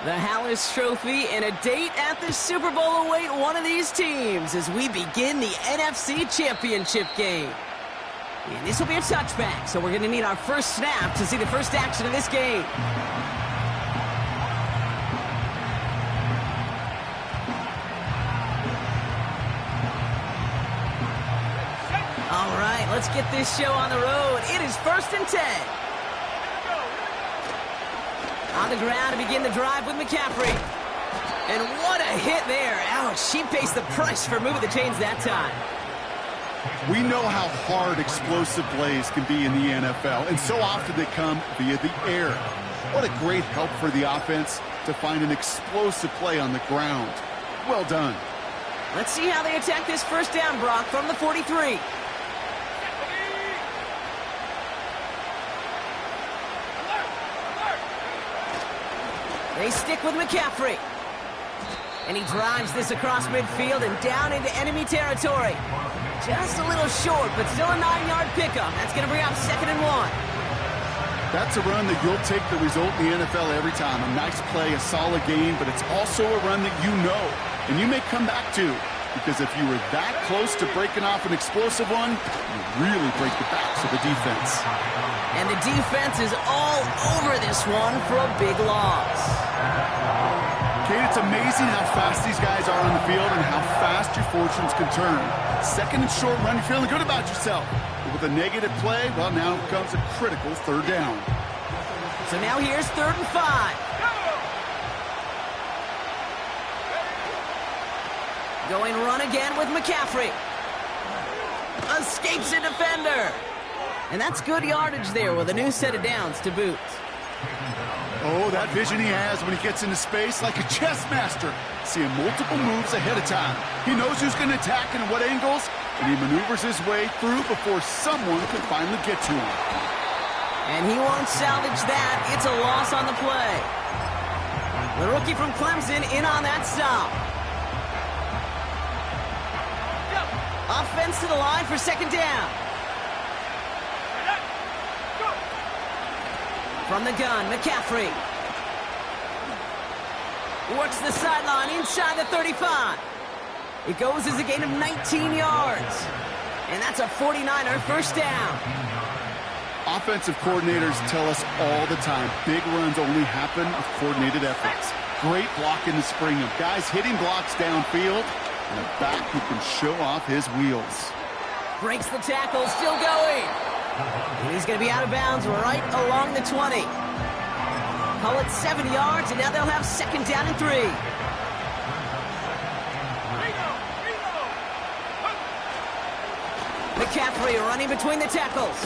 The Hallis Trophy and a date at the Super Bowl await one of these teams as we begin the NFC Championship game. And this will be a touchback, so we're going to need our first snap to see the first action of this game. All right, let's get this show on the road. It is 1st and 10. On the ground to begin the drive with McCaffrey. And what a hit there. Ouch, she pays the price for moving the chains that time. We know how hard explosive plays can be in the NFL, and so often they come via the air. What a great help for the offense to find an explosive play on the ground. Well done. Let's see how they attack this first down, Brock, from the 43. They stick with McCaffrey. And he drives this across midfield and down into enemy territory. Just a little short, but still a 9-yard pickup. That's going to bring up 2nd and 1. That's a run that you'll take the result in the NFL every time. A nice play, a solid game, but it's also a run that you know, and you may come back to. Because if you were that close to breaking off an explosive one, you really break the backs of the defense. And the defense is all over this one for a big loss. Kate, it's amazing how fast these guys are on the field and how fast your fortunes can turn. 2nd and short run, you're feeling good about yourself. But with a negative play, well, now comes a critical 3rd down. So now here's 3rd and 5. Going run again with McCaffrey. Escapes a defender. And that's good yardage there with a new set of downs to boot. Oh, that vision he has when he gets into space like a chess master. Seeing multiple moves ahead of time. He knows who's going to attack and at what angles, and he maneuvers his way through before someone can finally get to him. And he won't salvage that. It's a loss on the play. The rookie from Clemson in on that stop. Offense to the line for 2nd down. From the gun, McCaffrey. Works the sideline inside the 35. It goes as a gain of 19 yards. And that's a 49er first down. Offensive coordinators tell us all the time, big runs only happen with coordinated efforts. Great block in the spring of guys hitting blocks downfield. And a back who can show off his wheels. Breaks the tackle, still going. And he's going to be out of bounds right along the 20. Call it 7 yards, and now they'll have 2nd down and 3. McCaffrey running between the tackles.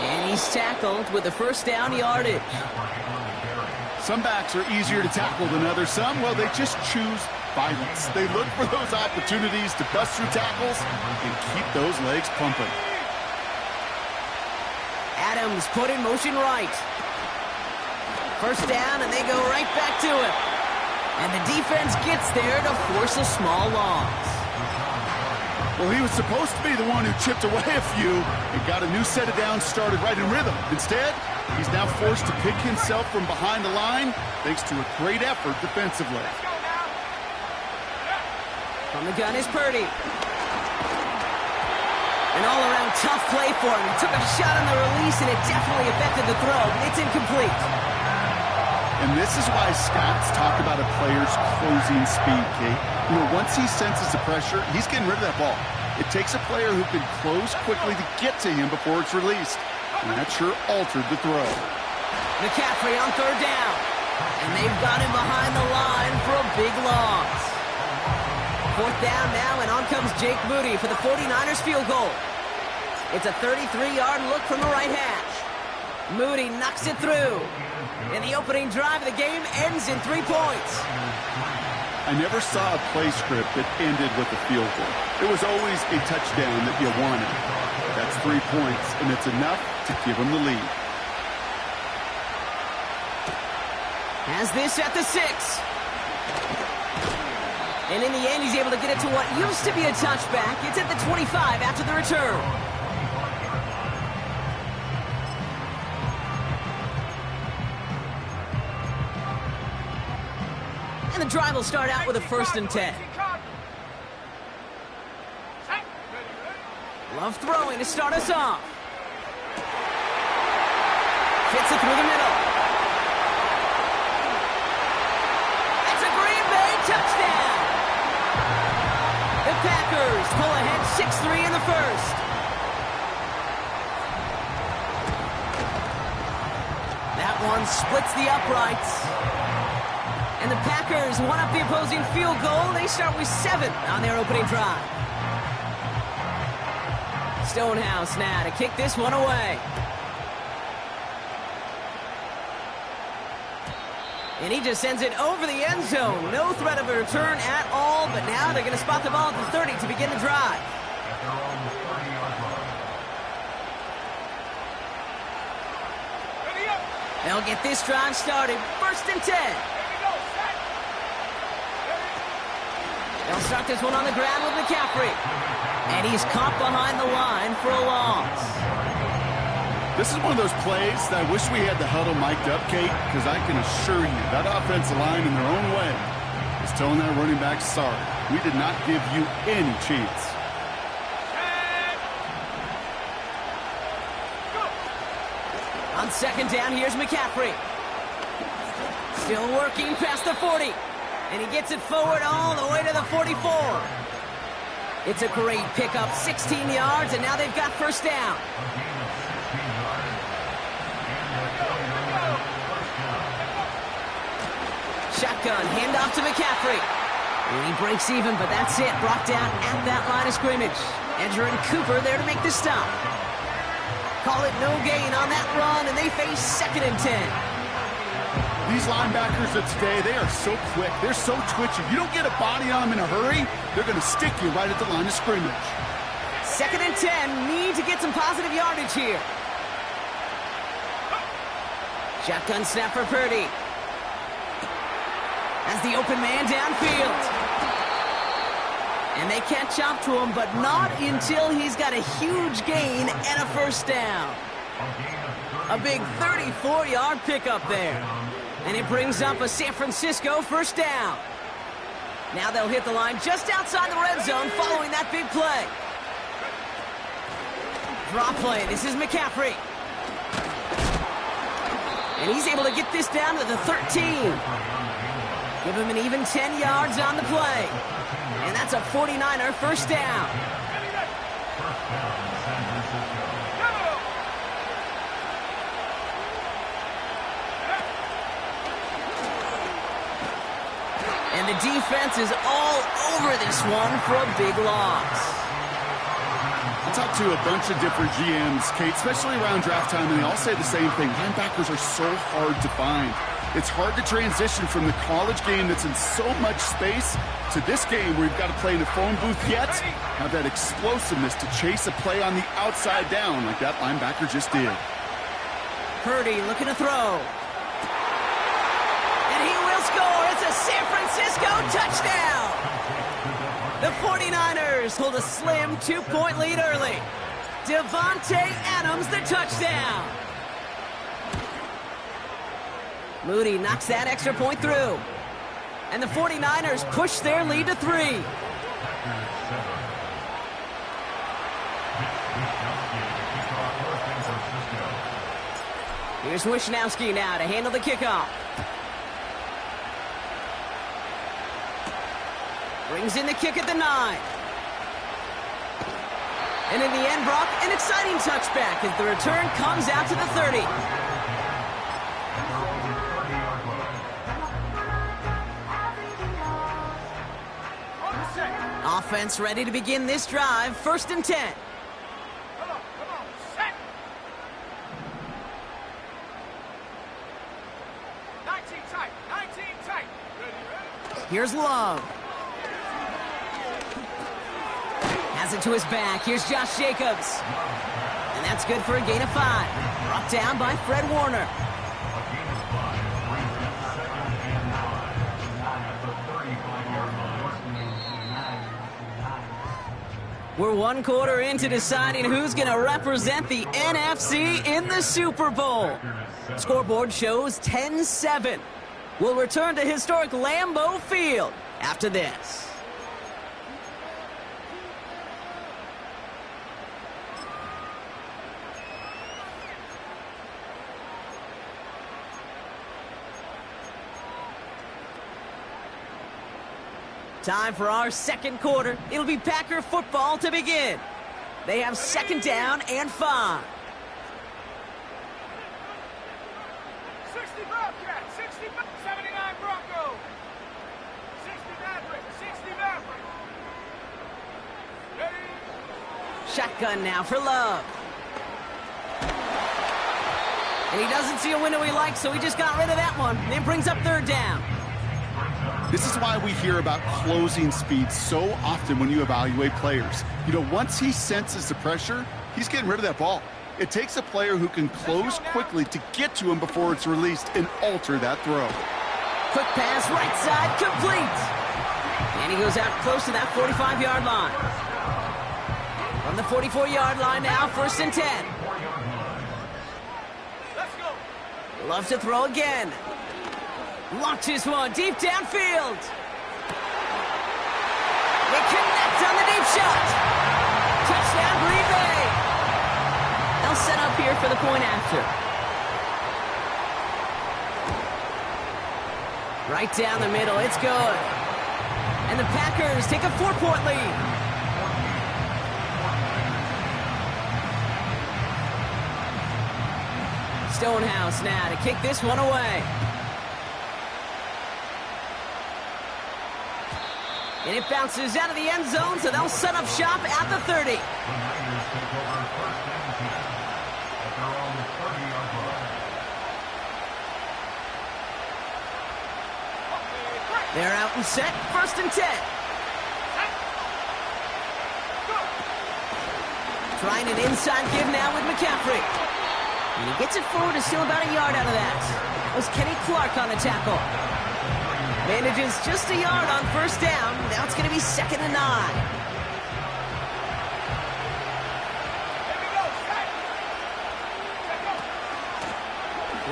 And he's tackled with the first down yardage. Some backs are easier to tackle than others. Some, well, they just choose violence. They look for those opportunities to bust through tackles and keep those legs pumping. Adams put in motion right. First down, and they go right back to it. And the defense gets there to force a small loss. Well, he was supposed to be the one who chipped away a few and got a new set of downs started right in rhythm. Instead, he's now forced to pick himself from behind the line thanks to a great effort defensively. From the gun is Purdy. An all-around tough play for him. He took a shot on the release, and it definitely affected the throw. It's incomplete. And this is why scouts talk about a player's closing speed, Kate. You know, once he senses the pressure, he's getting rid of that ball. It takes a player who can close quickly to get to him before it's released. And that sure altered the throw. McCaffrey on 3rd down. And they've got him behind the line for a big loss. 4th down now, and on comes Jake Moody for the 49ers field goal. It's a 33-yard look from the right hash. Moody knocks it through. And the opening drive of the game ends in 3 points. I never saw a play script that ended with a field goal. It was always a touchdown that you wanted. That's 3 points, and it's enough to give them the lead. Has this at the 6. And in the end, he's able to get it to what used to be a touchback. It's at the 25 after the return. And the drive will start out with a 1st and 10. Love throwing to start us off. Fits it through the middle. It's a Green Bay touchdown. The Packers pull ahead 6-3 in the first. That one splits the uprights. And the Packers one up the opposing field goal. They start with 7 on their opening drive. Stonehouse now to kick this one away. And he just sends it over the end zone. No threat of a return at all, but now they're going to spot the ball at the 30 to begin the drive. They'll get this drive started. 1st and 10. They'll start this one on the ground with McCaffrey. And he's caught behind the line for a loss. This is one of those plays that I wish we had the huddle mic'd up, Kate, because I can assure you that offensive line in their own way is telling that running back, sorry, we did not give you any chance. On 2nd down, here's McCaffrey. Still working past the 40. And he gets it forward all the way to the 44. It's a great pickup, 16 yards, and now they've got 1st down. Shotgun, handoff to McCaffrey. And he breaks even, but that's it. Brought down at that line of scrimmage. Edger and Cooper there to make the stop. Call it no gain on that run, and they face 2nd and 10. These linebackers of today, they are so quick. They're so twitchy. You don't get a body on them in a hurry, they're going to stick you right at the line of scrimmage. 2nd and 10. Need to get some positive yardage here. Shotgun snap for Purdy. As the open man downfield. And they catch up to him, but not until he's got a huge gain and a 1st down. A big 34-yard pickup there. And it brings up a San Francisco 1st down. Now they'll hit the line just outside the red zone following that big play. Drop play. This is McCaffrey. And he's able to get this down to the 13. Give him an even 10 yards on the play. And that's a 49er 1st down. And the defense is all over this one for a big loss. I talked to a bunch of different GMs, Kate, especially around draft time, and they all say the same thing. Linebackers are so hard to find. It's hard to transition from the college game that's in so much space to this game where you've got to play in a phone booth yet have that explosiveness to chase a play on the outside down like that linebacker just did. Purdy looking to throw. And he will score. It's a San Francisco touchdown. The 49ers hold a slim 2-point lead early. Devontae Adams, the touchdown. Moody knocks that extra point through. And the 49ers push their lead to 3. Here's Wishnowski now to handle the kickoff. Brings in the kick at the 9. And in the end, Brock, an exciting touchback as the return comes out to the 30. Offense ready to begin this drive. 1st and 10. Come on, set. 19 tight. Ready. Here's Love. Has it to his back. Here's Josh Jacobs. And that's good for a gain of 5. Brought down by Fred Warner. We're 1 quarter into deciding who's going to represent the NFC in the Super Bowl. Scoreboard shows 10-7. We'll return to historic Lambeau Field after this. Time for our second quarter. It'll be Packer football to begin. They have second down and 5. 60 Bobcats, 60, 79 Broncos. 60 Maverick, 60 Maverick. Ready? Shotgun now for Love. And he doesn't see a window he likes, so he just got rid of that one. And it brings up third down. This is why we hear about closing speed so often when you evaluate players. You know, once he senses the pressure, he's getting rid of that ball. It takes a player who can close quickly to get to him before it's released and alter that throw. Quick pass, right side, complete. And he goes out close to that 45-yard line. From the 44-yard line now, 1st and 10. Let's go. Loves to throw again. Launches one deep downfield. They connect on the deep shot. Touchdown, Green Bay. They'll set up here for the point after. Right down the middle, it's good. And the Packers take a 4-point lead. Stonehouse now to kick this one away. And it bounces out of the end zone, so they'll set up shop at the 30. They're out and set, 1st and 10. Trying an inside give now with McCaffrey. And he gets it forward, is still about a yard out of that. That was Kenny Clark on the tackle. Manages just a yard on 1st down. Now it's going to be 2nd and 9.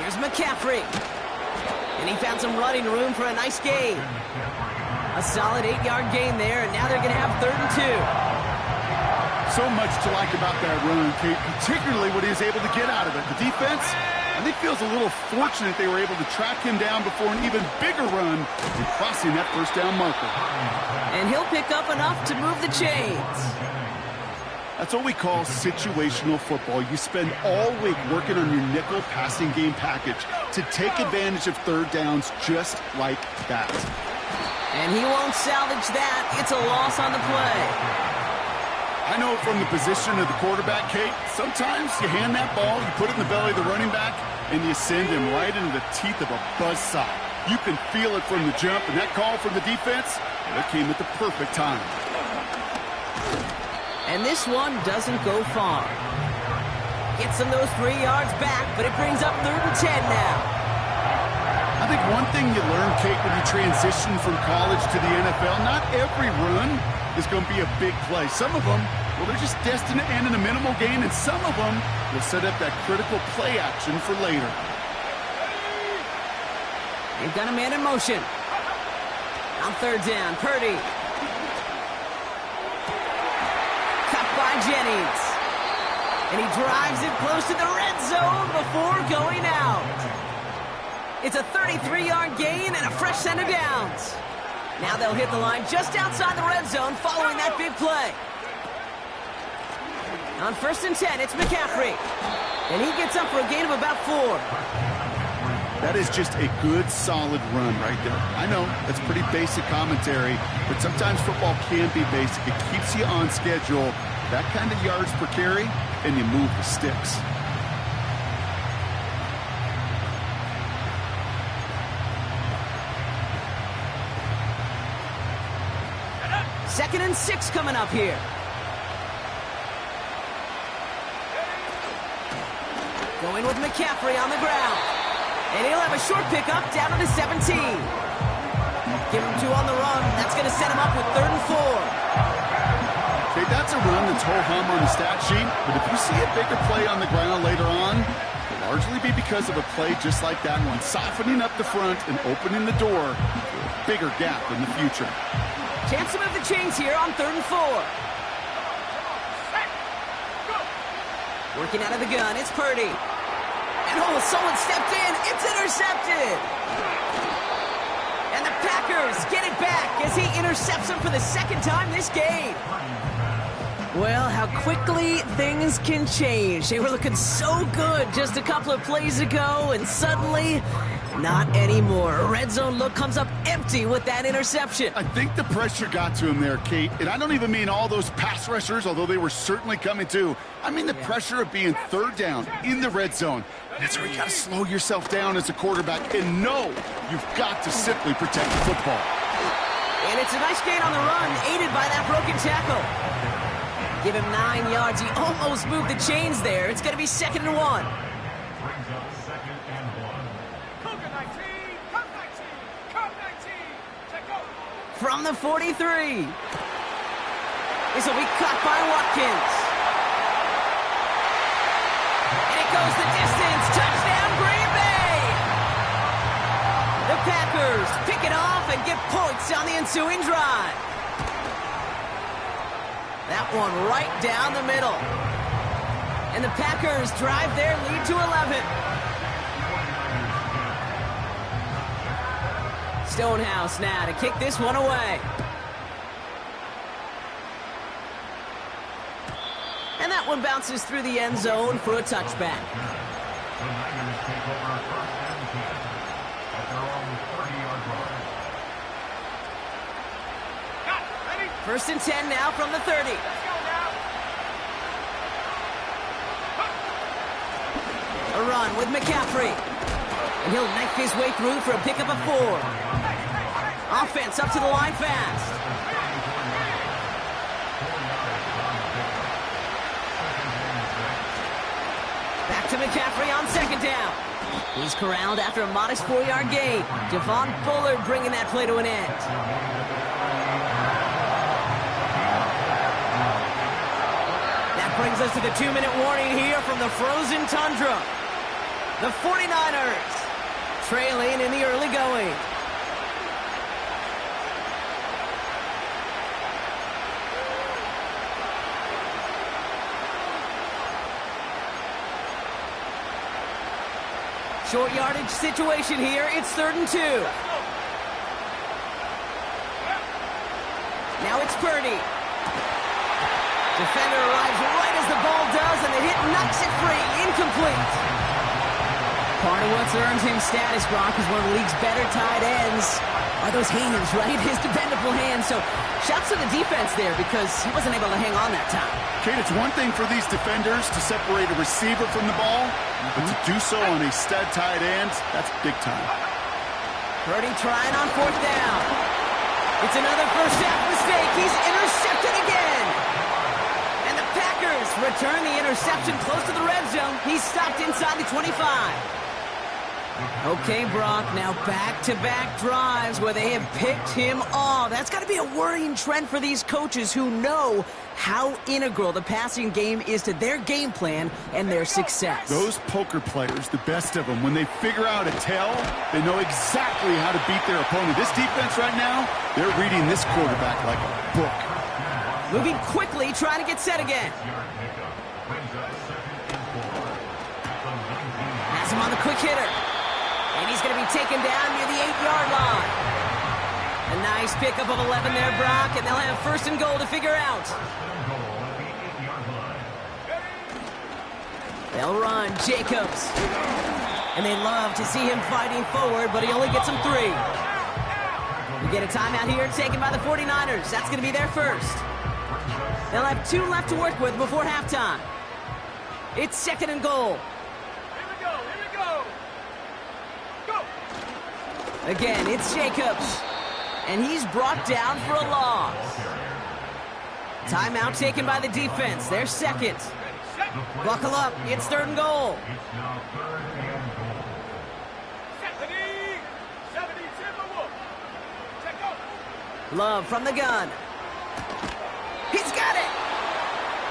Here's McCaffrey. And he found some running room for a nice gain. A solid 8-yard gain there, and now they're going to have 3rd and 2. So much to like about that run, Kate, particularly what he was able to get out of it. The defense, I think, feels a little fortunate they were able to track him down before an even bigger run and crossing that 1st down marker. And he'll pick up enough to move the chains. That's what we call situational football. You spend all week working on your nickel passing game package to take advantage of 3rd downs just like that. And he won't salvage that. It's a loss on the play. I know from the position of the quarterback, Kate, sometimes you hand that ball, you put it in the belly of the running back, and you send him right into the teeth of a buzzsaw. You can feel it from the jump, and that call from the defense, that came at the perfect time. And this one doesn't go far. Gets him those 3 yards back, but it brings up 3rd and 10 now. I think one thing you learn, Kate, when you transition from college to the NFL, not every run is going to be a big play. Some of them, well, they're just destined to end in a minimal gain, and some of them will set up that critical play action for later. They've got a man in motion. On 3rd down, Purdy. Cut by Jennings. And he drives it close to the red zone before going out. It's a 33-yard gain and a fresh set of downs. Now they'll hit the line just outside the red zone following that big play. On 1st and 10, it's McCaffrey. And he gets up for a gain of about 4. That is just a good, solid run right there. I know, that's pretty basic commentary, but sometimes football can be basic. It keeps you on schedule. That kind of yards per carry, and you move the sticks. 2nd and 6 coming up here. Going with McCaffrey on the ground. And he'll have a short pickup down to the 17. Give him 2 on the run. That's going to set him up with 3rd and 4. Okay, that's a run that's ho-hum on the stat sheet, but if you see a bigger play on the ground later on, well, largely be because of a play just like that one, softening up the front and opening the door for a bigger gap in the future. Chance to move the chains here on 3rd and 4. Working out of the gun, it's Purdy. And oh, someone stepped in. It's intercepted. And the Packers get it back as he intercepts him for the 2nd time this game. Well, how quickly things can change. They were looking so good just a couple of plays ago, and suddenly, not anymore. A red zone look comes up empty with that interception. I think the pressure got to him there, Kate. And I don't even mean all those pass rushers, although they were certainly coming too. I mean the pressure of being 3rd down in the red zone. That's where you got to slow yourself down as a quarterback and know you've got to simply protect the football. And it's a nice gain on the run, aided by that broken tackle. Give him 9 yards. He almost moved the chains there. It's going to be 2nd and 1. From the 43. This will be caught by Watkins. And it goes the distance. Touchdown, Green Bay! The Packers pick it off and get points on the ensuing drive. That one right down the middle. And the Packers drive their lead to 11. Stonehouse now to kick this one away. And that one bounces through the end zone for a touchback. First and 10 now from the 30. A run with McCaffrey. And he'll knife his way through for a pickup of 4. Offense up to the line fast. Back to McCaffrey on 2nd down. He's corralled after a modest 4-yard gain. Javon Bullard bringing that play to an end. Brings us to the 2-minute warning here from the frozen tundra. The 49ers trailing in the early going. Short yardage situation here. It's 3rd and 2. Now it's Purdy. Defender arrives right as the ball does, and the hit knocks it free. Incomplete. Part of what's earned him status, Brock, is one of the league's better tight ends. Are those hands, right? His dependable hands. So, shouts to the defense there because he wasn't able to hang on that time. Kate, it's one thing for these defenders to separate a receiver from the ball, but to do so on a stud tight end, that's big time. Purdy trying on 4th down. It's another first half mistake. He's intercepted again. And the Packers return the interception close to the red zone. He's stopped inside the 25. Okay, Brock, now back-to-back drives where they have picked him off. That's got to be a worrying trend for these coaches who know how integral the passing game is to their game plan and their success. Those poker players, the best of them, when they figure out a tell, they know exactly how to beat their opponent. This defense right now, they're reading this quarterback like a book. Moving quickly, trying to get set again. Has him on the quick hitter. And he's going to be taken down near the 8-yard line. A nice pickup of 11 there, Brock, and they'll have 1st and goal to figure out. They'll run Jacobs. And they love to see him fighting forward, but he only gets them 3. We get a timeout here taken by the 49ers. That's going to be their first. They'll have 2 left to work with before halftime. It's 2nd and goal. Again, it's Jacobs. And he's brought down for a loss. Timeout taken by the defense. Their 2nd. Buckle up. It's 3rd and goal. Love from the gun. He's got it.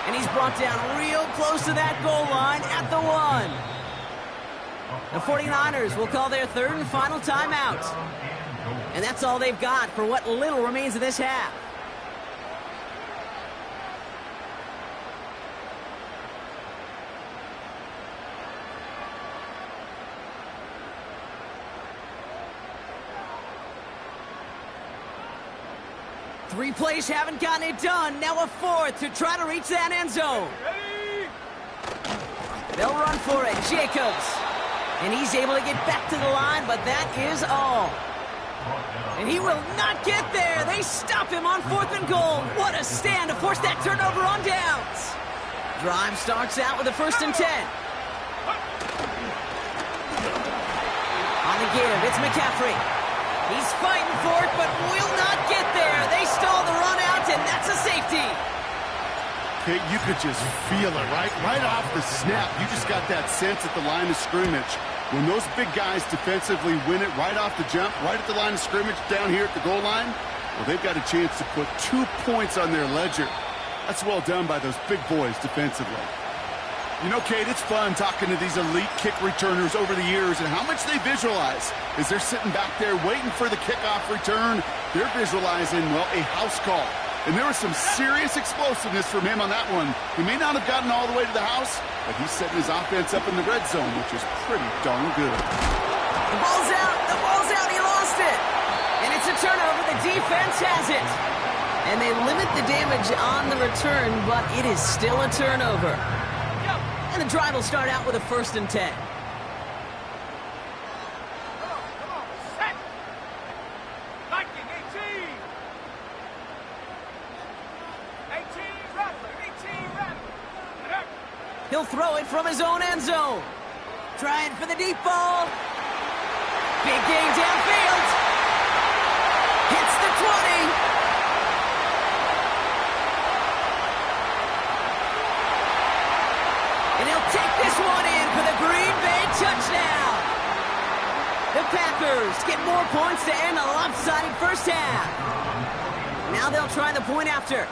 And he's brought down real close to that goal line at the 1. The 49ers will call their third and final timeout. And that's all they've got for what little remains of this half. Three plays haven't gotten it done. Now a fourth to try to reach that end zone. They'll run for it. Jacobs. And he's able to get back to the line, but that is all. And he will not get there. They stop him on 4th and goal. What a stand to force that turnover on downs. Drive starts out with a 1st and 10. On the give, it's McCaffrey. He's fighting for it, but will not get there. They stall the run out, and that's a safety. Okay, you could just feel it, right? Right off the snap, you just got that sense at the line of scrimmage. When those big guys defensively win it right off the jump, right at the line of scrimmage down here at the goal line, well, they've got a chance to put 2 points on their ledger. That's well done by those big boys defensively. You know, Kate, it's fun talking to these elite kick returners over the years and how much they visualize. As they're sitting back there waiting for the kickoff return, they're visualizing, well, a house call. And there was some serious explosiveness from him on that one. He may not have gotten all the way to the house, but he's setting his offense up in the red zone, which is pretty darn good. The ball's out, he lost it. And it's a turnover, the defense has it. And they limit the damage on the return, but it is still a turnover. And the drive will start out with a 1st and 10. Set. Viking 18. 18 Rattler, 18 Rattler. He'll throw it from his own end zone. Trying for the deep ball. Big gain downfield. Hits the 20. And he'll take this one in for the Green Bay touchdown. The Packers get more points to end a lopsided first half. Now they'll try the point after.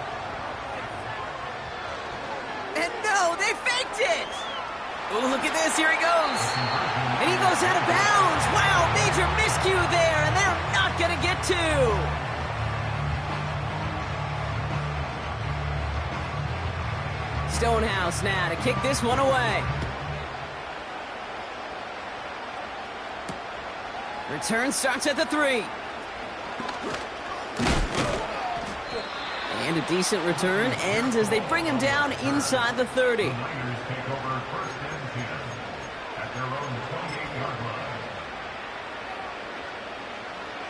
And no, they faked it. Oh, look at this. Here he goes. And he goes out of bounds. Wow, major miscue there, and they're not going to get 2. Stonehouse now to kick this one away. Return starts at the 3. And a decent return ends as they bring him down inside the 30.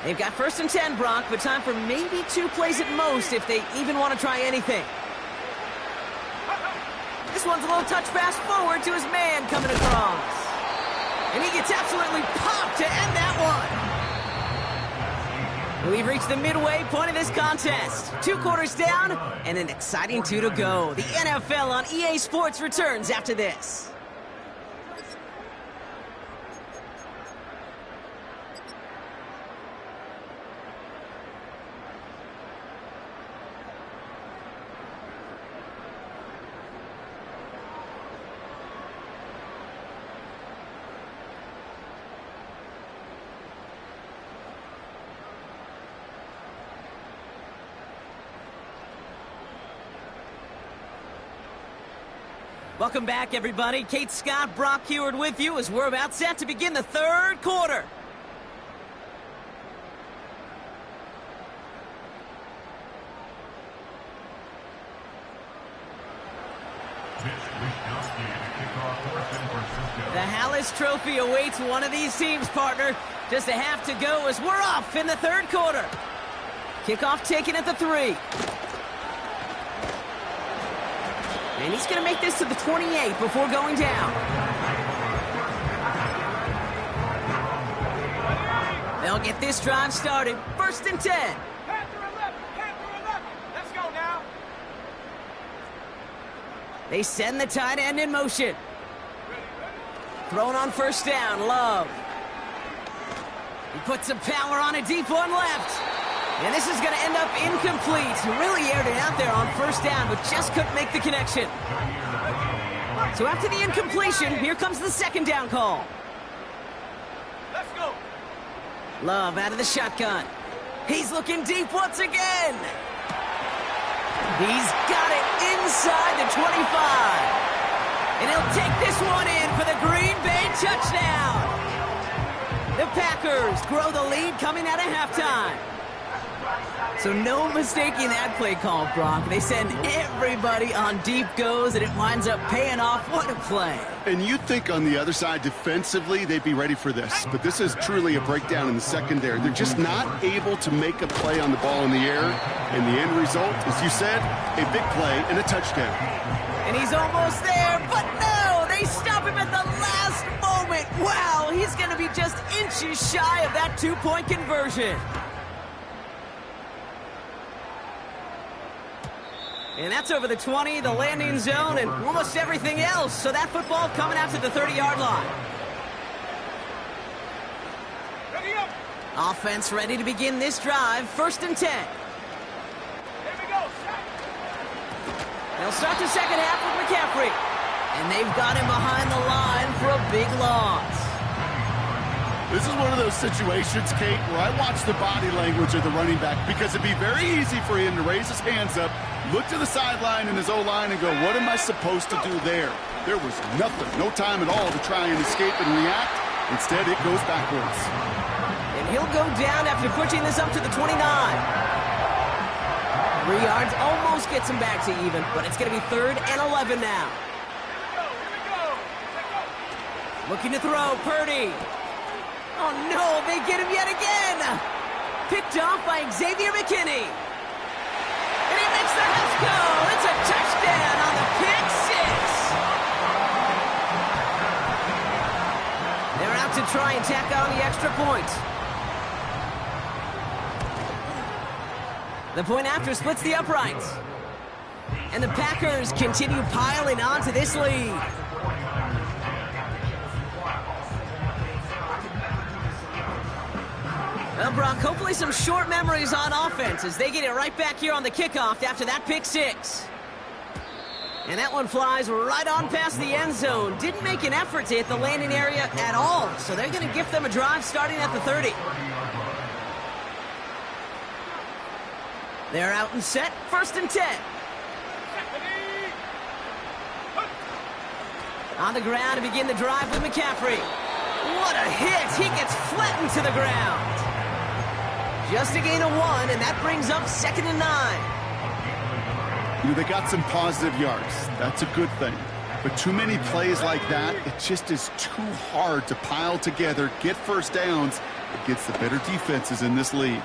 They've got 1st and 10, Brock, but time for maybe 2 plays at most if they even want to try anything. This one's a little touch pass forward to his man coming across. And he gets absolutely popped to end that one. We've reached the midway point of this contest. 2 quarters down and an exciting 2 to go. The NFL on EA Sports returns after this. Welcome back, everybody. Kate Scott, Brock Heward with you as we're about set to begin the 3rd quarter. The Hallis Trophy awaits one of these teams, partner. Just a half to go as we're off in the 3rd quarter. Kickoff taken at the 3. And he's going to make this to the 28 before going down. They'll get this drive started. 1st and 10. Panther 11, Panther 11. Let's go now. They send the tight end in motion. Thrown on 1st down, Love. He puts some power on a deep one left. And this is going to end up incomplete. Really aired it out there on 1st down, but just couldn't make the connection. So after the incompletion, here comes the 2nd down call. Love out of the shotgun. He's looking deep once again. He's got it inside the 25. And he'll take this one in for the Green Bay touchdown. The Packers grow the lead coming out of halftime. So no mistaking that play call, Brock. They send everybody on deep goes, and it winds up paying off. What a play. And you think on the other side defensively they'd be ready for this. But this is truly a breakdown in the secondary. They're just not able to make a play on the ball in the air. And the end result, as you said, a big play and a touchdown. And he's almost there, but no! They stop him at the last moment. Wow, he's going to be just inches shy of that two-point conversion. And that's over the 20, the landing zone, and almost everything else. So that football coming out to the 30-yard line. Ready up. Offense ready to begin this drive. 1st and 10. Here we go. They'll start the second half with McCaffrey. And they've got him behind the line for a big loss. This is one of those situations, Kate, where I watch the body language of the running back because it'd be very easy for him to raise his hands up, look to the sideline in his O-line and go, what am I supposed to do there? There was nothing, no time at all to try and escape and react. Instead, it goes backwards. And he'll go down after pushing this up to the 29. 3 yards almost gets him back to even, but it's going to be 3rd and 11 now. Looking to throw, Purdy. Oh, no, they get him yet again. Picked off by Xavier McKinney. And he makes the house go. It's a touchdown on the pick six. They're out to try and tack on the extra point. The point after splits the uprights. And the Packers continue piling on to this lead. Well, Brock, hopefully some short memories on offense as they get it right back here on the kickoff after that pick six. And that one flies right on past the end zone. Didn't make an effort to hit the landing area at all, so they're going to gift them a drive starting at the 30. They're out and set, 1st and 10. On the ground to begin the drive with McCaffrey. What a hit! He gets flattened to the ground. Just a gain of 1, and that brings up 2nd and 9. You know, they got some positive yards. That's a good thing. But too many plays like that, it just is too hard to pile together, get first downs against the better defenses in this league.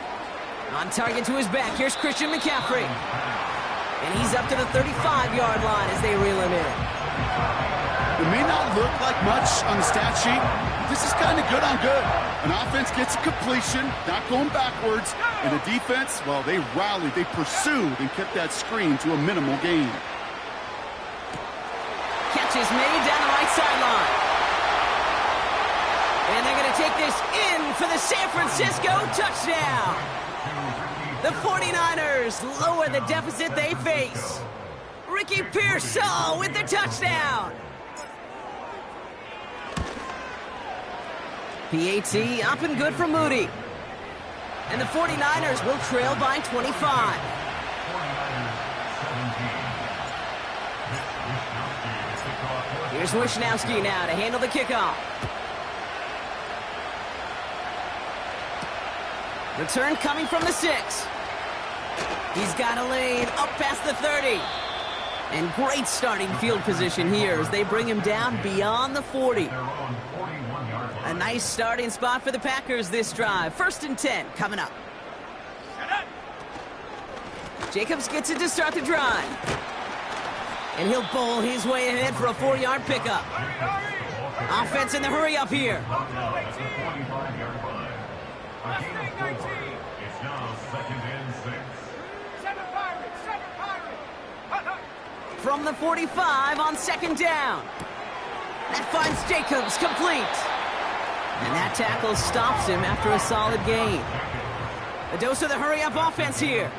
On target to his back, here's Christian McCaffrey. And he's up to the 35-yard line as they reel him in. It may not look like much on the stat sheet. This is kind of good on good. An offense gets a completion, not going backwards, and the defense, well, they rallied, they pursued, and kept that screen to a minimal gain. Catch is made down the right sideline. And they're going to take this in for the San Francisco touchdown. The 49ers lower the deficit they face. Ricky Pearsall with the touchdown. PAT up and good for Moody. And the 49ers will trail by 25. Here's Wishnowski now to handle the kickoff. Return coming from the 6. He's got a lane up past the 30. And great starting field position here as they bring him down beyond the 40. A nice starting spot for the Packers this drive. 1st and 10 coming up. Jacobs gets it to start the drive. And he'll bowl his way ahead for a 4-yard pickup. Offense in the hurry up here. It's now 2nd and 6. 7 Pirates, 7 Pirates. From the 45 on 2nd down. That finds Jacobs complete. And that tackle stops him after a solid gain. A dose of the hurry-up offense here.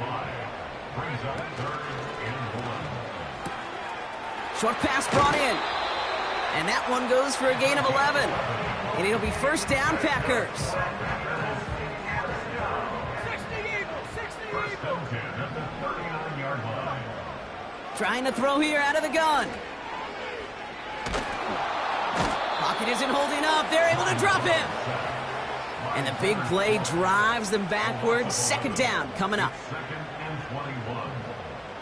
Short pass brought in. And that one goes for a gain of 11. And it'll be 1st down Packers. Trying to throw here out of the gun. Pocket isn't holding up. They're able to drop him. And the big play drives them backwards. Second down coming up. Second and 21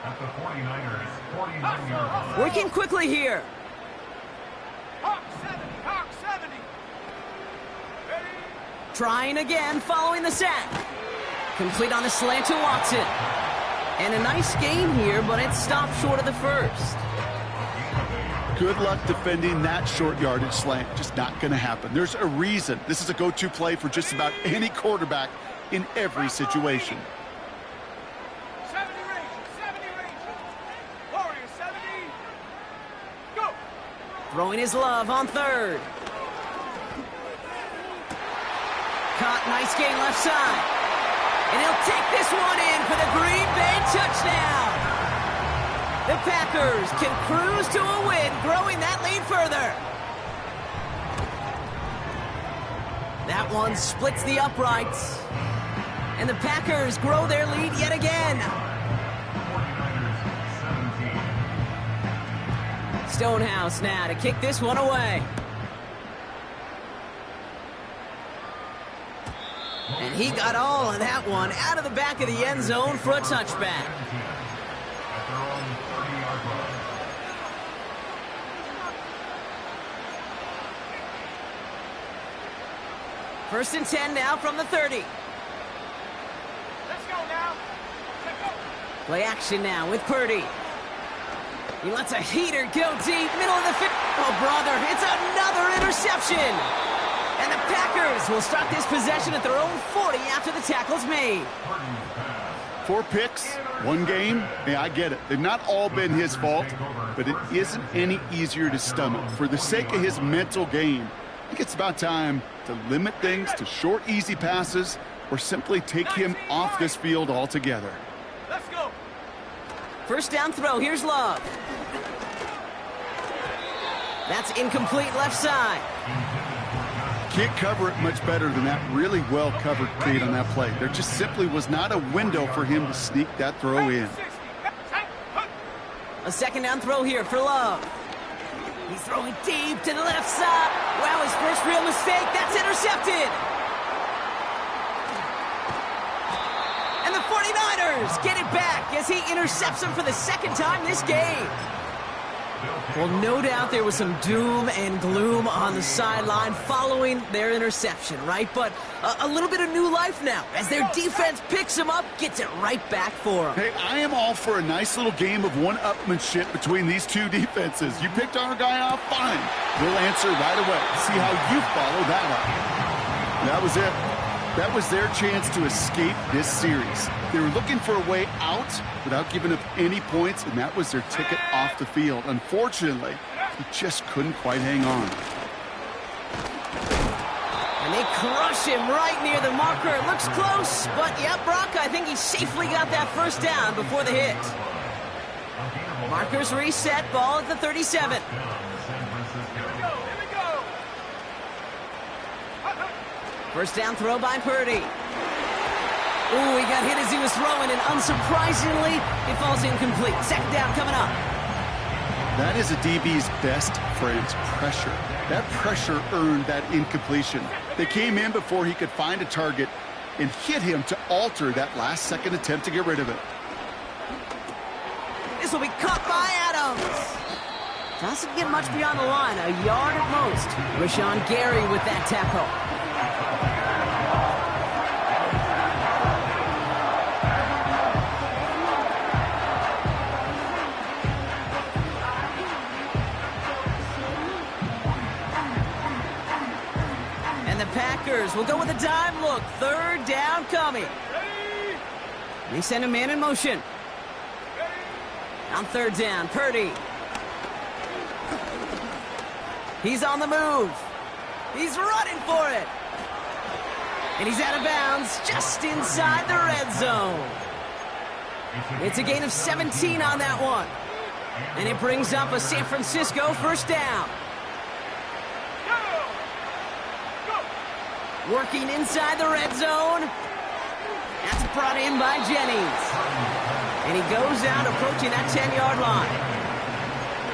at the 49ers, 49-yard line. Working quickly here. Hawk 70. Ready? Trying again, following the sack. Complete on the slant to Watson. And a nice gain here, but it stopped short of the first. Good luck defending that short yardage slant. Just not going to happen. There's a reason this is a go-to play for just about any quarterback in every situation. 70 range. Warrior 70. Go. Throwing his love on third. Caught, nice gain left side. And he'll take this one in for the Green Bay touchdown. The Packers can cruise to a win, growing that lead further. That one splits the uprights. And the Packers grow their lead yet again. 49ers 17. Stonehouse now to kick this one away. And he got all of that one out of the back of the end zone for a touchback. At their own 30-yard line. First and 10 now from the 30. Let's go now. Let's go. Play action now with Purdy. He lets a heater go deep, middle of the field. Oh, brother, it's another interception. And the Packers will start this possession at their own 40 after the tackle's made. 4 picks, 1 game. Yeah, I get it. They've not all been his fault, but it isn't any easier to stomach. For the sake of his mental game, I think it's about time to limit things to short, easy passes or simply take him off this field altogether. Let's go. First down throw, here's Love. That's incomplete left side. Can't cover it much better than that really well-covered cleat on that play. There just simply was not a window for him to sneak that throw in. A second down throw here for Love. He's throwing deep to the left side. Wow, his first real mistake. That's intercepted. And the 49ers get it back as he intercepts him for the second time this game. Well, no doubt there was some doom and gloom on the sideline following their interception, right? But a little bit of new life now as their defense picks him up, gets it right back for him. Hey, I am all for a nice little game of one-upmanship between these two defenses. You picked our guy off, fine. We'll answer right away. See how you follow that up. That was it. That was their chance to escape this series. They were looking for a way out without giving up any points, and that was their ticket off the field. Unfortunately, he just couldn't quite hang on. And they crush him right near the marker. It looks close, but yeah, Brock, I think he safely got that first down before the hit. Markers reset, ball at the 37. First down throw by Purdy. Ooh, he got hit as he was throwing, and unsurprisingly, it falls incomplete. Second down coming up. That is a DB's best friend, pressure. That pressure earned that incompletion. They came in before he could find a target and hit him to alter that last-second attempt to get rid of it. This will be caught by Adams. Doesn't get much beyond the line, a yard at most. Rashawn Gary with that tackle. Packers will go with a dime look. Third down coming. They send a man in motion. On third down, Purdy. He's on the move. He's running for it. And he's out of bounds just inside the red zone. It's a gain of 17 on that one. And it brings up a San Francisco first down. Working inside the red zone. That's brought in by Jennings. And he goes out approaching that 10-yard line.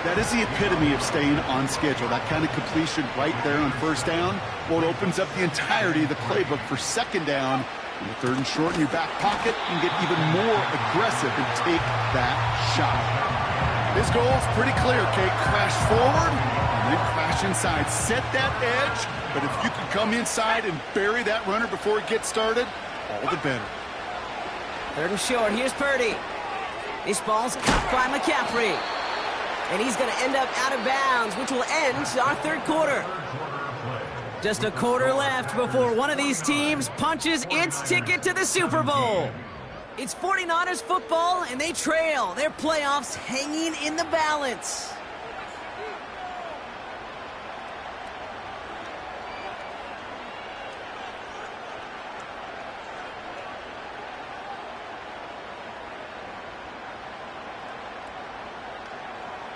That is the epitome of staying on schedule. That kind of completion right there on first down. Well, it opens up the entirety of the playbook for second down. In the third and short in your back pocket, you can get even more aggressive and take that shot. His goal is pretty clear, Kate. Crash forward and then crash inside. Set that edge, but if you can come inside and bury that runner before it gets started, all the better. Third and short, here's Purdy. This ball's caught by McCaffrey. And he's going to end up out of bounds, which will end our third quarter. Just a quarter left before one of these teams punches its ticket to the Super Bowl. It's 49ers football, and they trail. Their playoffs hanging in the balance.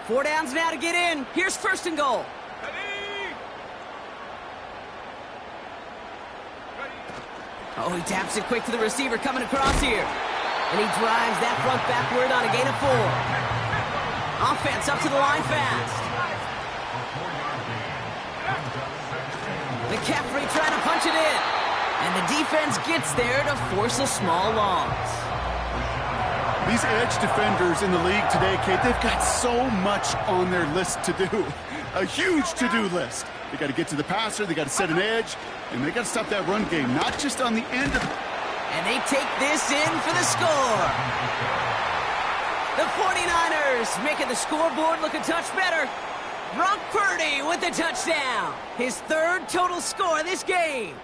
Four downs now to get in. Here's first and goal. Oh, he taps it quick to the receiver coming across here. And he drives that front backward on a gain of 4. Offense up to the line fast. McCaffrey trying to punch it in. And the defense gets there to force a small loss. These edge defenders in the league today, Kate, they've got so much on their list to do. A huge to-do list. They got to get to the passer, they got to set an edge, and they got to stop that run game, not just on the end of it. And they take this in for the score. The 49ers making the scoreboard look a touch better. Brock Purdy with the touchdown. His third total score of this game.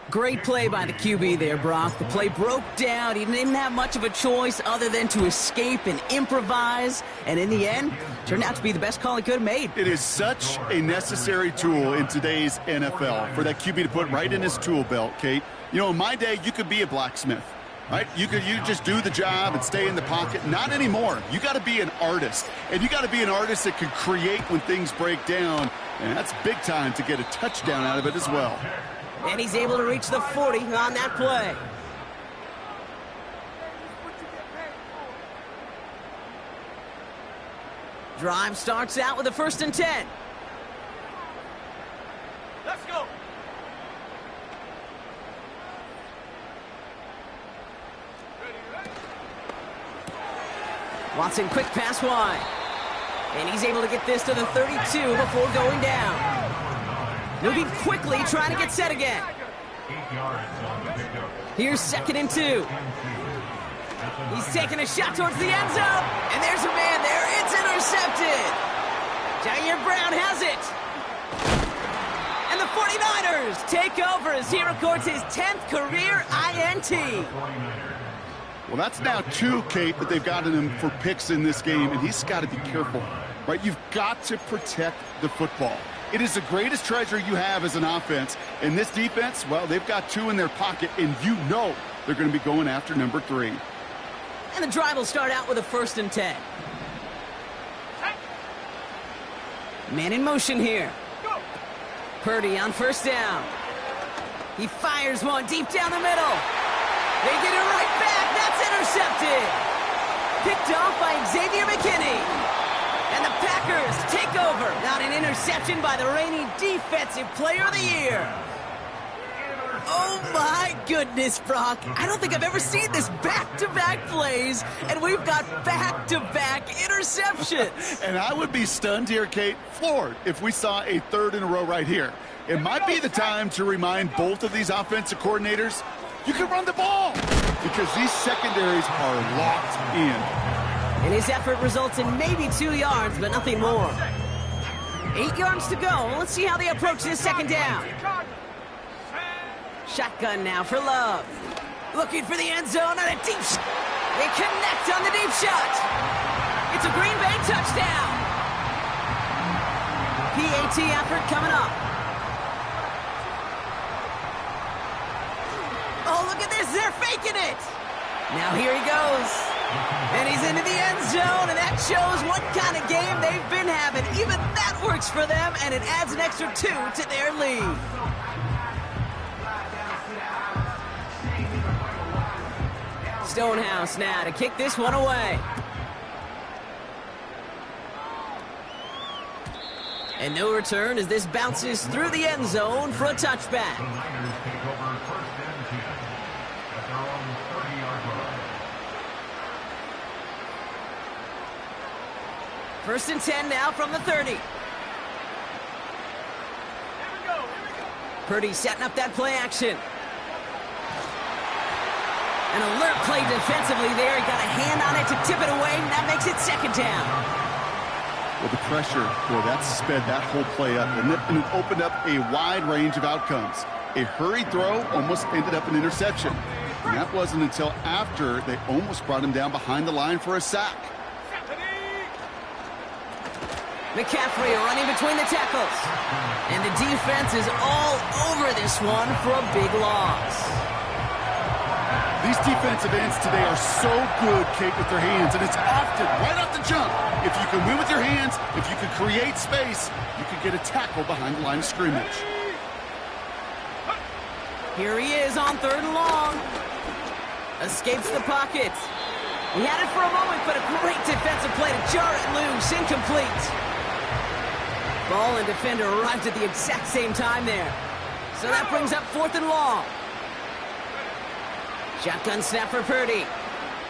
Great play by the QB there, Brock. The play broke down. He didn't have much of a choice other than to escape and improvise. And in the end, turned out to be the best call he could have made. It is such a necessary tool in today's NFL for that QB to put right in his tool belt, Kate. You know, in my day, you could be a blacksmith, right? You just do the job and stay in the pocket. Not anymore. You got to be an artist. And you got to be an artist that can create when things break down. And that's big time to get a touchdown out of it as well. And he's able to reach the 40 on that play. Drive starts out with a 1st and 10. Let's go. Watson, quick pass wide. And he's able to get this to the 32 before going down. Moving quickly, trying to get set again. Here's 2nd and 2. He's taking a shot towards the end zone. And there's a man there. It's intercepted. Jair Brown has it. And the 49ers take over as he records his 10th career INT. Well, that's now 2, Kate, that they've gotten him for picks in this game, and he's got to be careful, right? You've got to protect the football. It is the greatest treasure you have as an offense. And this defense, well, they've got 2 in their pocket, and you know they're going to be going after number 3. And the drive will start out with a 1st and 10. Man in motion here. Purdy on 1st down. He fires one deep down the middle. They get it right back. That's intercepted. Picked off by Xavier McKinney. And the Packers take over. Not an interception by the reigning Defensive Player of the Year. Oh, my goodness, Brock. I don't think I've ever seen this back-to-back plays, and we've got back-to-back interceptions. And I would be stunned here, Kate, floored, if we saw a 3rd in a row right here. It might be the time to remind both of these offensive coordinators, you can run the ball, because these secondaries are locked in. And his effort results in maybe 2 yards, but nothing more. 8 yards to go. Let's see how they approach this 2nd down. Shotgun now for Love. Looking for the end zone on a deep shot. They connect on the deep shot. It's a Green Bay touchdown. PAT effort coming up. Oh, look at this. They're faking it. Now here he goes. And he's into the end zone, and that shows what kind of game they've been having. Even that works for them, and it adds an extra 2 to their lead. Stonehouse now to kick this one away. And no return as this bounces through the end zone for a touchback. The Niners take over first and 10 at their own 30-yard line. First and 10 now from the 30. Purdy setting up that play action. An alert play defensively there. He got a hand on it to tip it away, and that makes it second down. Well, the pressure, boy, that sped that whole play up, and it opened up a wide range of outcomes. A hurried throw almost ended up an interception. And that wasn't until after they almost brought him down behind the line for a sack. McCaffrey running between the tackles. And the defense is all over this one for a big loss. These defensive ends today are so good, Kate, with their hands, and it's often right off the jump. If you can win with your hands, if you can create space, you can get a tackle behind the line of scrimmage. Here he is on 3rd and long. Escapes the pocket. He had it for a moment, but a great defensive play to jar it loose. Incomplete. Ball and defender arrived at the exact same time there. So that brings up 4th and long. Shotgun snap for Purdy.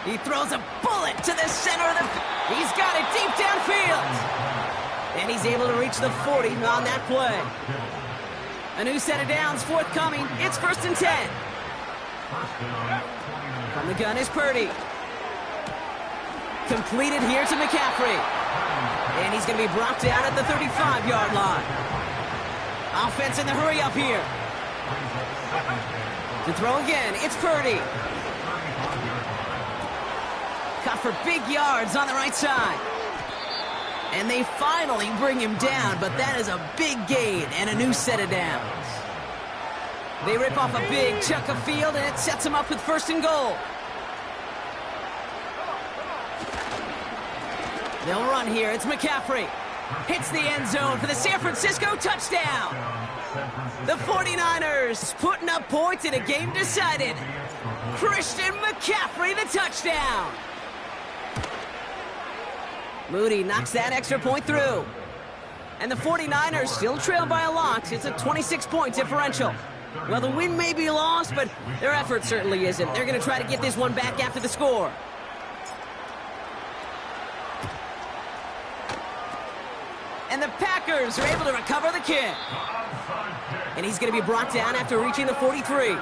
He throws a bullet to the center of the... He's got it deep downfield. And he's able to reach the 40 on that play. A new set of downs forthcoming. It's 1st and 10. From the gun is Purdy. Completed here to McCaffrey. And he's going to be brought down at the 35-yard line. Offense in the hurry up here. To throw again, it's Purdy. Caught for big yards on the right side. And they finally bring him down, but that is a big gain and a new set of downs. They rip off a big chunk of field, and it sets him up with 1st and goal. They'll run here. It's McCaffrey. Hits the end zone for the San Francisco touchdown. The 49ers putting up points in a game decided. Christian McCaffrey, the touchdown. Moody knocks that extra point through. And the 49ers still trail by a lot. It's a 26-point differential. Well, the win may be lost, but their effort certainly isn't. They're going to try to get this one back after the score. And the Packers are able to recover the kick. And he's going to be brought down after reaching the 43.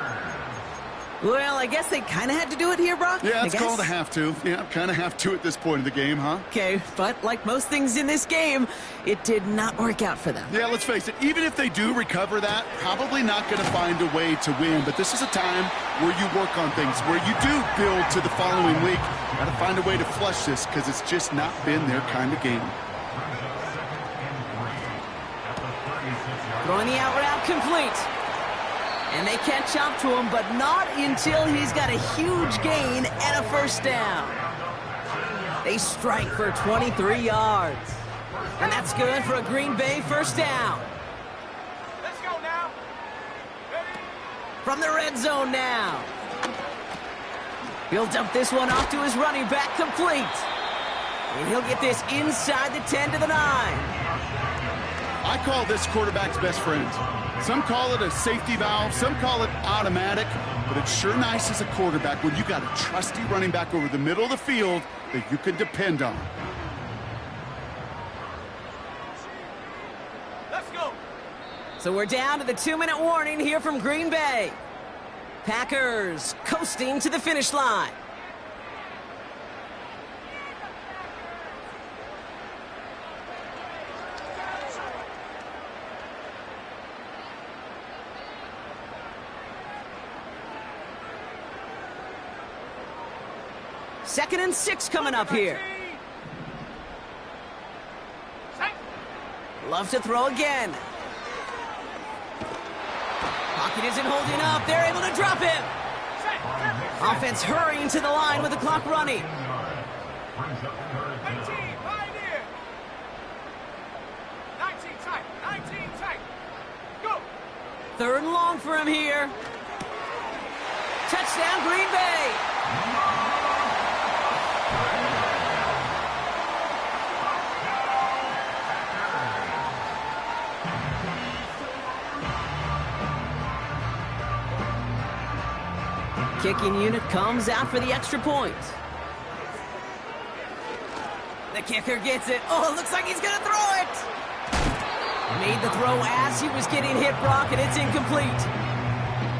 Well, I guess they kind of had to do it here, Brock. Yeah, it's called a have to. Yeah, kind of have to at this point in the game, huh? Okay, but like most things in this game, it did not work out for them. Yeah, let's face it. Even if they do recover that, probably not going to find a way to win. But this is a time where you work on things, where you do build to the following week. Got to find a way to flush this because it's just not been their kind of game. Throwing the out route complete. And they catch up to him, but not until he's got a huge gain and a 1st down. They strike for 23 yards. And that's good for a Green Bay 1st down. Let's go now. Ready? From the red zone now. He'll dump this one off to his running back, complete. And he'll get this inside the 10 to the 9. I call this quarterback's best friend. Some call it a safety valve, some call it automatic, but it's sure nice as a quarterback when you got a trusty running back over the middle of the field that you can depend on. Let's go. So we're down to the 2-minute warning here from Green Bay. Packers coasting to the finish line. Second and 6 coming up here. Love to throw again. Pocket isn't holding up. They're able to drop him. Offense hurrying to the line with the clock running. 19, pioneer. 19 tight. Go. 3rd and long for him here. Touchdown, Green Bay. Kicking unit comes out for the extra point. The kicker gets it. Oh, it looks like he's going to throw it. Made the throw as he was getting hit, Brock, and it's incomplete.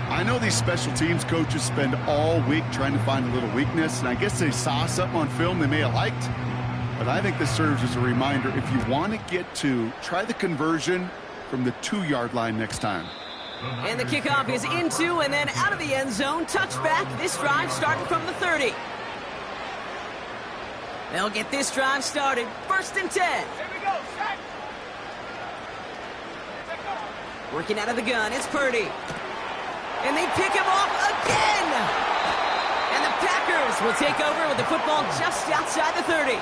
I know these special teams coaches spend all week trying to find a little weakness, and I guess they saw something on film they may have liked. But I think this serves as a reminder, if you want to get to, try the conversion from the 2-yard line next time. And the kickoff is into and then out of the end zone. Touchback. This drive starting from the 30. They'll get this drive started. 1st and 10. Here we go, set. Working out of the gun, it's Purdy. And they pick him off again! And the Packers will take over with the football just outside the 30.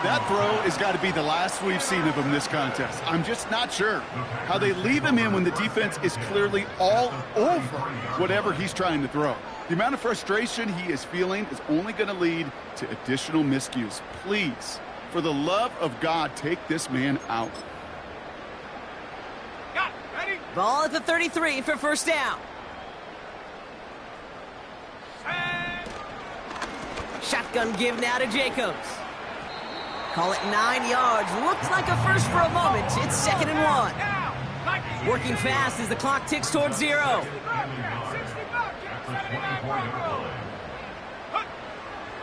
That throw has got to be the last we've seen of him this contest. I'm just not sure how they leave him in when the defense is clearly all over whatever he's trying to throw. The amount of frustration he is feeling is only going to lead to additional miscues. Please, for the love of God, take this man out. Got it. Ready? Ball at the 33 for 1st down. Set. Shotgun give now to Jacobs. Call it 9 yards. Looked like a first for a moment. It's 2nd and 1. Now. Like it. Working fast as the clock ticks towards 0. 60 bucks. 79 roll.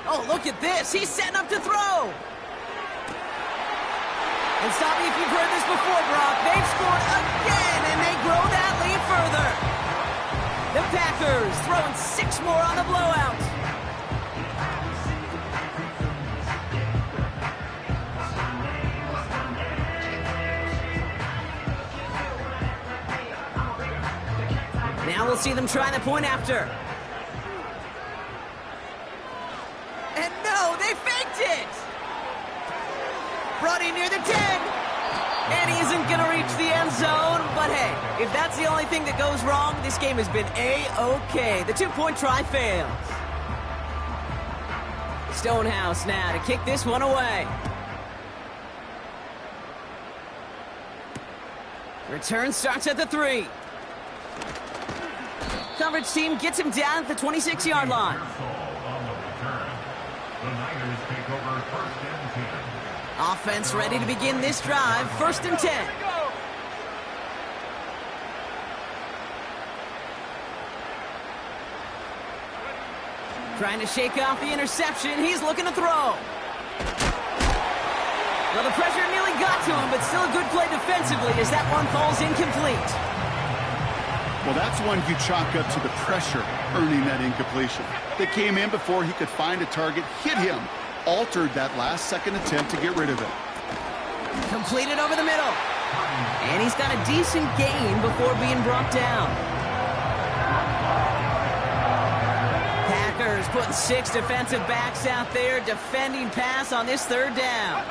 Oh, look at this. He's setting up to throw. And stop me if you've heard this before, Brock. They've scored again, and they grow that lead further. The Packers throwing 6 more on the blowout. Now we'll see them try the point after. And no, they faked it! Running near the 10. And he isn't going to reach the end zone. But hey, if that's the only thing that goes wrong, this game has been A-OK. The 2-point try fails. Stonehouse now to kick this one away. Return starts at the 3. Coverage team gets him down at the 26-yard line. On the return. The Niners take over 1st and 10. Offense ready to begin this drive. 1st and 10. Here we go. Trying to shake off the interception. He's looking to throw. Well, the pressure nearly got to him, but still a good play defensively as that one falls incomplete. Well, that's one you chalk up to the pressure earning that incompletion. They came in before he could find a target, hit him, altered that last-second attempt to get rid of it. Completed over the middle. And he's got a decent gain before being brought down. Packers putting 6 defensive backs out there defending pass on this 3rd down.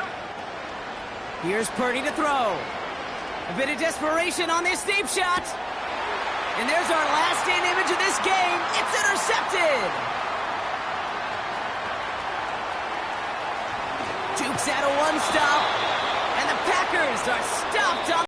Here's Purdy to throw. A bit of desperation on this deep shot. And there's our last-in image of this game. It's intercepted. Jukes out a 1-stop. And the Packers are stopped on